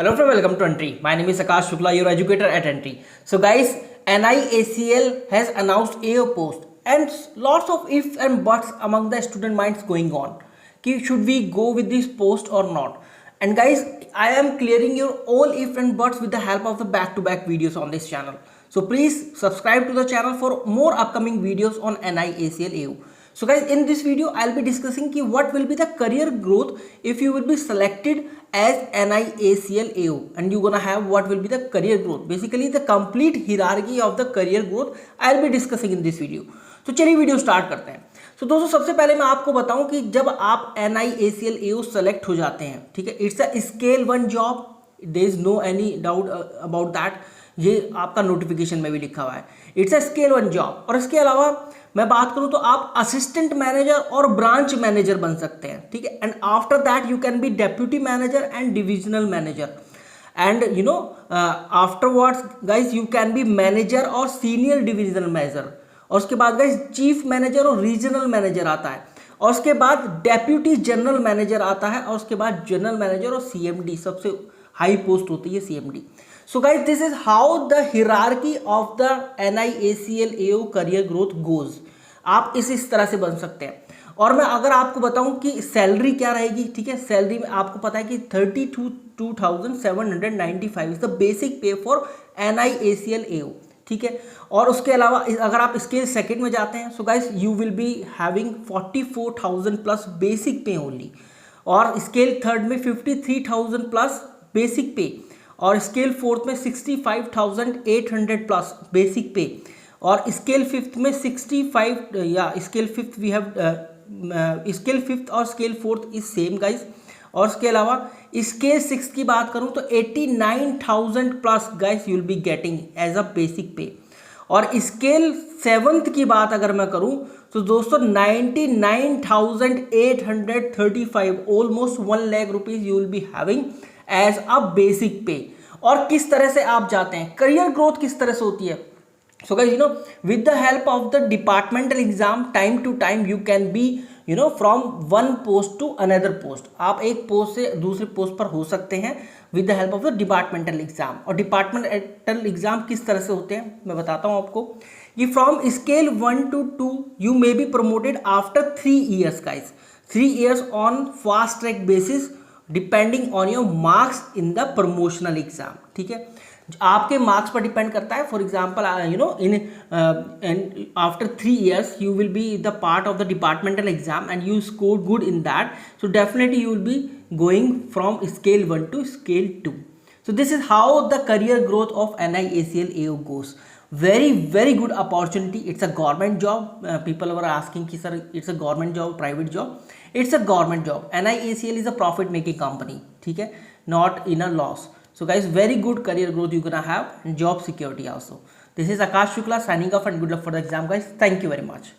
Hello friend, welcome to Entry. My name is Akash Shukla, your educator at Entry. So guys, NIACL has announced AO post and lots of ifs and buts among the student minds going on. Should we go with this post or not? And guys, I am clearing your all ifs and buts with the help of the back-to-back videos on this channel. So please subscribe to the channel for more upcoming videos on NIACL AO. So guys, in this video I'll be discussing what will be the career growth if you will be selected as NIACL AO, and you're gonna have what will be the career growth. Basically the complete hierarchy of the career growth I'll be discussing in this video. तो चलिए video start करते हैं. तो दोस्तों सबसे पहले मैं आपको बताऊं कि जब आप NIACL AO सेलेक्ट हो जाते हैं, ठीक है, it's a scale 1 job, there is no any doubt about that. ये आपका नोटिफिकेशन में भी लिखा हुआ है, इट्स अ स्केल 1 जॉब. और इसके अलावा मैं बात करूं तो आप असिस्टेंट मैनेजर और ब्रांच मैनेजर बन सकते हैं, ठीक है. And after that you can B deputy manager and divisional manager, and you know afterwards guys you can B manager और सीनियर डिविजनल मैनेजर. और उसके बाद गाइज चीफ मैनेजर और रीजनल मैनेजर आता है, और उसके बाद डेप्यूटी जनरल मैनेजर आता है, और उसके बाद जनरल मैनेजर और CMD, सबसे हाई पोस्ट होती है CMD. So guys, this is how the hierarchy of the NIACL AO career growth goes. आप इस तरह से बन सकते हैं. और मैं अगर आपको बताऊं कि सैलरी क्या रहेगी, ठीक है, सैलरी में आपको पता है कि 32,795 इज द बेसिक पे फॉर NIACL AO, ठीक है. और उसके अलावा अगर आप स्केल सेकंड में जाते हैं, सो guys you will be having 44,000 plus basic पे ओनली, और स्केल थर्ड में 53,000 प्लस बेसिक पे, और स्केल फोर्थ में 65,800 प्लस बेसिक पे, और स्केल फिफ्थ में 65 या scale fifth we have scale fifth और scale fourth is same guys. और इसके अलावा स्केल सिक्स की बात करूं तो 89,000 plus guys you will be getting as a basic pay. और स्केल सेवंथ की बात अगर मैं करूं तो दोस्तों 99,835, almost 1 lakh rupees you will be having as a basic pay. और किस तरह से आप जाते हैं, करियर ग्रोथ किस तरह से होती है. So guys you know with the help of the departmental exam time to time you can be you know from one post to another post. आप एक पोस्ट से दूसरे पोस्ट पर हो सकते हैं with the help of the departmental exam. और departmental exam किस तरह से होते हैं मैं बताता हूं आपको. कि from scale 1 to 2 you may be promoted after 3 years guys, 3 years on fast track basis depending on your marks in the promotional exam, ठीक है. आपके मार्क्स पर डिपेंड करता है. For example you know in after 3 years you will be the part of the departmental exam and you score good in that, so definitely you will be going from scale 1 to scale 2. So this is how the career growth of NIACL AO goes. Very good opportunity. It's a government job. People were asking कि sir it's a government job, private job. It's a government job. NIACL is a profit making company, ठीक है, not in a loss. So guys, very good career growth you're gonna have and job security also. This is Akash Shukla signing off and good luck for the exam guys. Thank you very much.